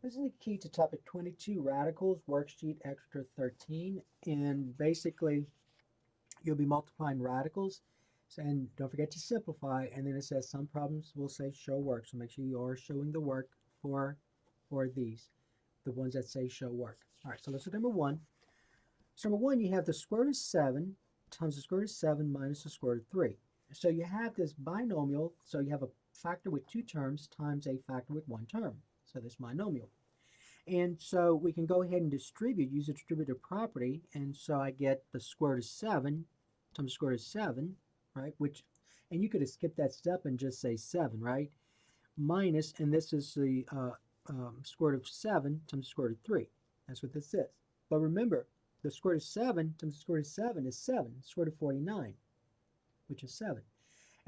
This is the key to topic 22, radicals, worksheet extra 13. And basically, you'll be multiplying radicals. And don't forget to simplify. And then it says some problems will say show work. So make sure you are showing the work for these, the ones that say show work. All right, so let's look at number one. So number one, you have the square root of 7 times the square root of 7 minus the square root of 3. So you have this binomial. So you have a factor with two terms times a factor with one term. So this binomial. And so we can go ahead and distribute, use the distributive property. And so I get the square root of 7 times the square root of 7, right? And you could have skipped that step and just say 7, right? Minus, and this is the square root of 7 times the square root of 3. That's what this is. But remember, the square root of 7 times the square root of 7 is 7. The square root of 49, which is 7.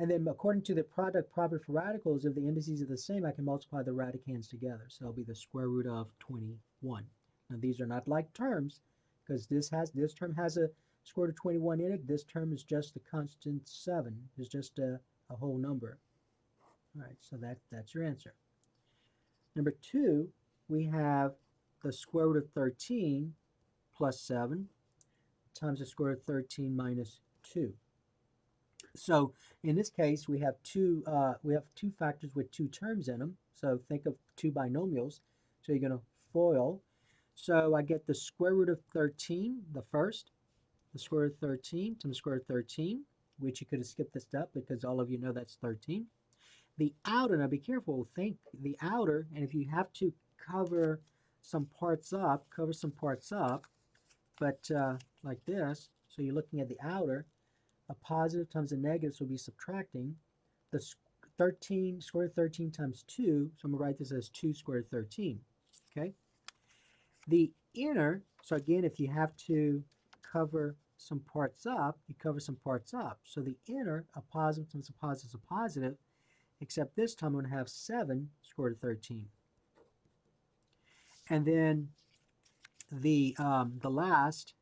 And then according to the product property for radicals, if the indices are the same, I can multiply the radicands together. So it'll be the square root of 21. Now these are not like terms because this term has a square root of 21 in it. This term is just the constant 7. It's just a whole number. All right, so that's your answer. Number two, we have the square root of 13 plus 7 times the square root of 13 minus 2. So in this case, we have two factors with two terms in them. So think of two binomials. So you're going to FOIL. So I get the square root of 13, the first, the square root of 13 times the square root of 13, which you could have skipped this step because all of you know that's 13. The outer, now be careful, think the outer, and if you have to cover some parts up, but like this, so you're looking at the outer, a positive times a negative, so we'll be subtracting. The 13, square root of 13 times 2, so I'm going to write this as 2 square root of 13, okay? The inner, so again, if you have to cover some parts up, you cover some parts up. So the inner, a positive times a positive is a positive, except this time I'm going to have 7 square root of 13. And then the last,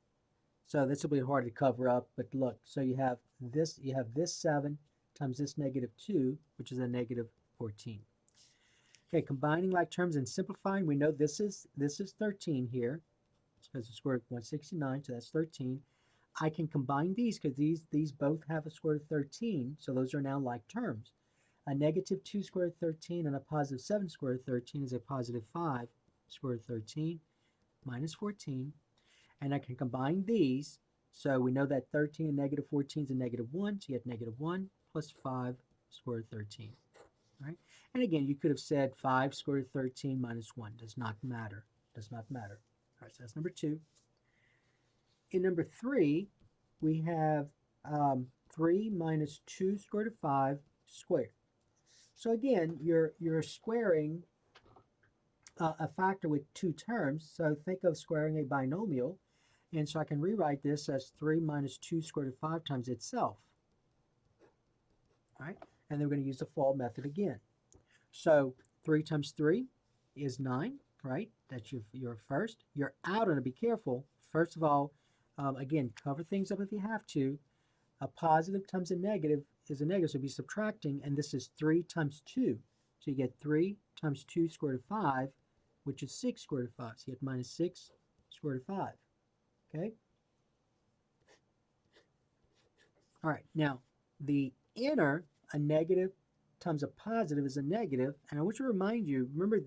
so this will be hard to cover up, but look, so you have this 7 times this negative 2, which is a negative 14. Okay, combining like terms and simplifying, we know this is 13 here, because the square root of 169, so that's 13. I can combine these because these both have a square root of 13, so those are now like terms. A negative 2 square root of 13 and a positive 7 square root of 13 is a positive 5 square root of 13 minus 14. And I can combine these. So we know that 13 and negative 14 is a negative 1. So you get negative 1 plus 5 square root of 13. All right? And again, you could have said 5 square root of 13 minus 1. Does not matter. Does not matter. All right, so that's number 2. In number 3, we have 3 minus 2 square root of 5 squared. So again, you're squaring a factor with two terms. So think of squaring a binomial. And so I can rewrite this as 3 minus 2 square root of 5 times itself. All right? And then we're going to use the FOIL method again. So 3 times 3 is 9, right? That's your first. Your outer, to be careful. First of all, again, cover things up if you have to. A positive times a negative is a negative, so be subtracting, and this is 3 times 2. So you get 3 times 2 square root of 5, which is 6 square root of 5. So you get minus 6 square root of 5. Okay? All right, now the inner, a negative times a positive is a negative, and I want to remind you, remember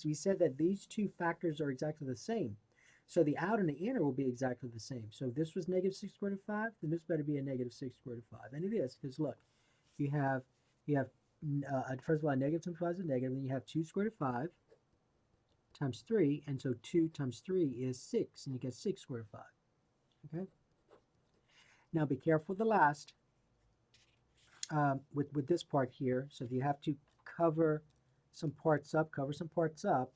we said that these two factors are exactly the same. So the outer and the inner will be exactly the same. So if this was negative 6 square root of 5, then this better be a negative 6 square root of 5. And it is, because look, you have first of all, a negative times 5 is a negative, and you have 2 square root of 5 times 3, and so 2 times 3 is 6, and you get 6 square root of 5. Okay? Now be careful the last with this part here. So if you have to cover some parts up, cover some parts up.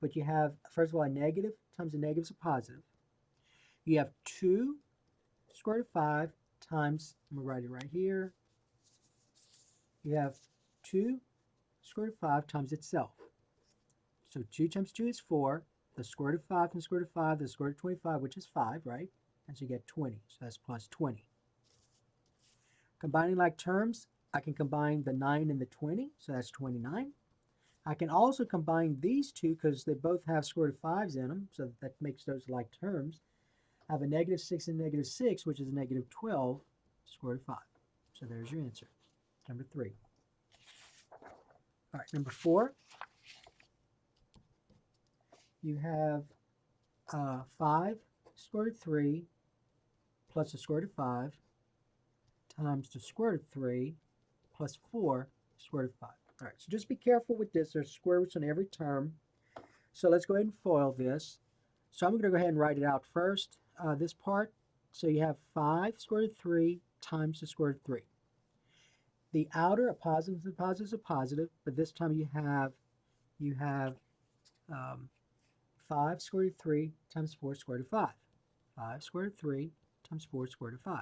But you have, first of all, a negative times a negative is a positive. You have 2 square root of 5 times, I'm going to write it right here. You have 2 square root of 5 times itself. So 2 times 2 is 4. The square root of 5 times the square root of 5, the square root of 25, which is 5, right? And so you get 20. So that's plus 20. Combining like terms, I can combine the 9 and the 20, so that's 29. I can also combine these two because they both have square root of 5's in them, so that makes those like terms. I have a negative 6 and negative 6, which is negative 12 square root of 5. So there's your answer, number 3. All right, number 4, you have 5 square root of 3 plus the square root of 5 times the square root of 3 plus 4 square root of 5. All right, so just be careful with this. There's square roots on every term. So let's go ahead and FOIL this. So I'm going to go ahead and write it out first, this part. So you have 5 square root of 3 times the square root of 3. The outer, a positive and positive is a positive, but this time you have 5 square root of 3 times 4 square root of 5. 5 square root of 3 times 4 square root of 5.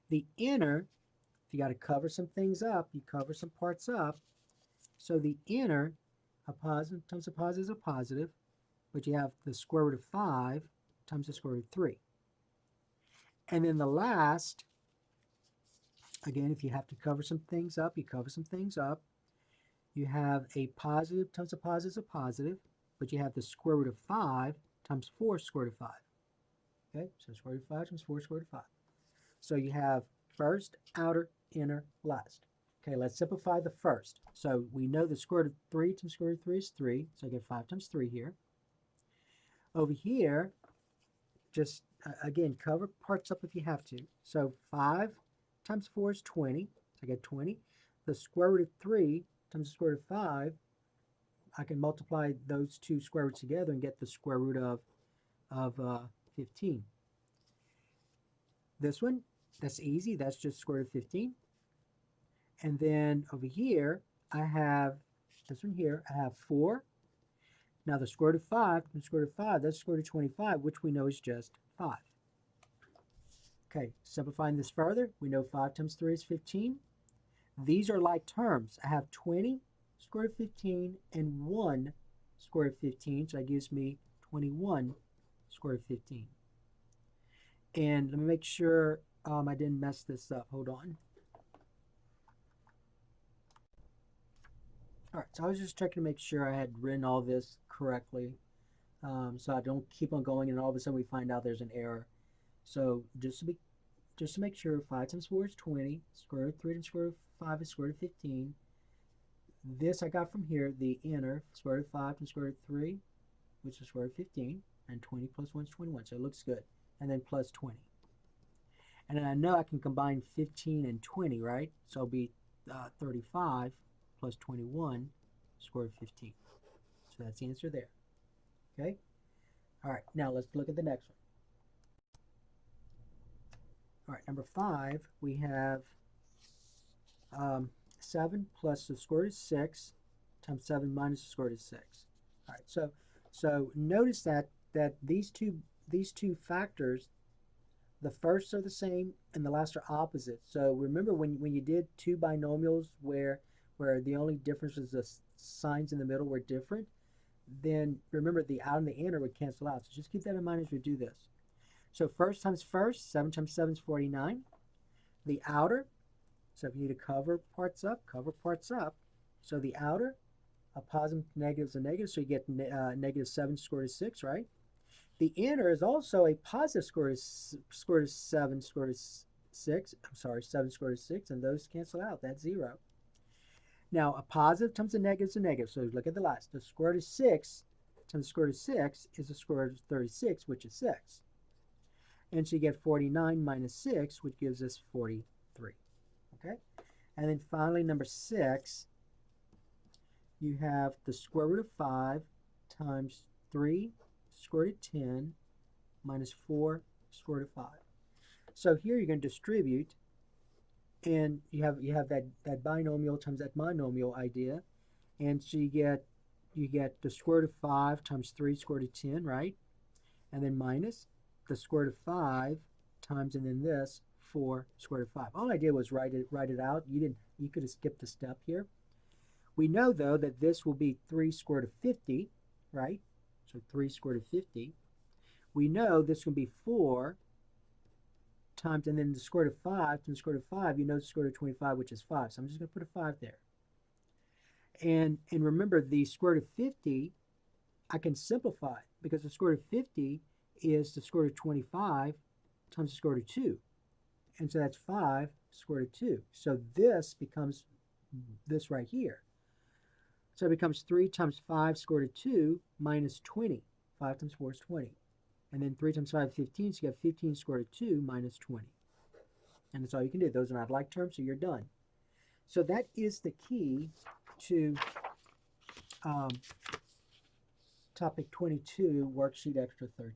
The inner, if you got to cover some things up, you cover some parts up. So the inner, a positive times a positive is a positive, but you have the square root of 5 times the square root of 3. And then the last, again, if you have to cover some things up, you cover some things up. You have a positive times a positive is a positive, but you have the square root of 5 times 4 square root of 5. Okay, so square root of 5 times 4 square root of 5. So you have first, outer, inner, last. Okay, let's simplify the first. So we know the square root of 3 times square root of 3 is 3, so I get 5 times 3 here. Over here, just again, cover parts up if you have to. So 5 times 4 is 20, so I get 20. The square root of 3 times the square root of 5, I can multiply those two square roots together and get the square root of 15. This one, that's easy. That's just square root of 15. And then over here, I have this one here. I have 4. Now the square root of 5 times square root of 5, that's square root of 25, which we know is just 5. Okay, simplifying this further, we know 5 times 3 is 15. These are like terms. I have 20 square root of 15 and 1 square root of 15, so that gives me 21 square root of 15. And let me make sure I didn't mess this up. Hold on. All right, so I was just checking to make sure I had written all this correctly, so I don't keep on going and all of a sudden we find out there's an error. So just to make sure, 5 times 4 is 20, square root of 3 times square root of 5 is square root of 15. This I got from here, the inner, square root of 5 times square root of 3, which is square root of 15, and 20 plus 1 is 21, so it looks good. And then plus 20. And then I know I can combine 15 and 20, right? So it'll be 35 plus 21 square root of 15. So that's the answer there. Okay? All right, now let's look at the next one. All right, number 5, we have 7 plus the square root of 6 times 7 minus the square root of 6. All right, so notice that these two factors, the first are the same and the last are opposite. So remember when you did two binomials where the only difference was the signs in the middle were different, then remember the out and the inner would cancel out. So just keep that in mind as we do this. So first times first, 7 times 7 is 49. The outer, so if you need to cover parts up, cover parts up. So the outer, a positive negative is a negative, so you get negative 7 square root of 6, right? The inner is also a positive square root of 7 square root of 6. I'm sorry, 7 square root of 6, and those cancel out. That's 0. Now, a positive times a negative is a negative. So look at the last. The square root of 6 times the square root of 6 is the square root of 36, which is 6. And so you get 49 minus 6, which gives us 43. Okay? And then finally, number 6, you have the square root of 5 times 3 square root of 10 minus 4 square root of 5. So here you're going to distribute, and you have that binomial times that monomial idea, and so you get the square root of 5 times 3 square root of 10, right? And then minus the square root of 5 times, and then this 4 square root of 5. All I did was write it out. You could have skipped a step here. We know though that this will be 3 square root of 50, right? So 3 square root of 50. We know this will be 4 times, and then the square root of 5 times the square root of 5, you know the square root of 25, which is 5. So I'm just going to put a 5 there. And remember, the square root of 50, I can simplify because the square root of 50 is the square root of 25 times the square root of 2. And so that's 5 square root of 2. So this becomes this right here. So it becomes 3 times 5 square root of 2 minus 20. 5 times 4 is 20. And then 3 times 5 is 15, so you have 15 square root of 2 minus 20. And that's all you can do. Those are not like terms, so you're done. So that is the key to topic 22, worksheet extra 13.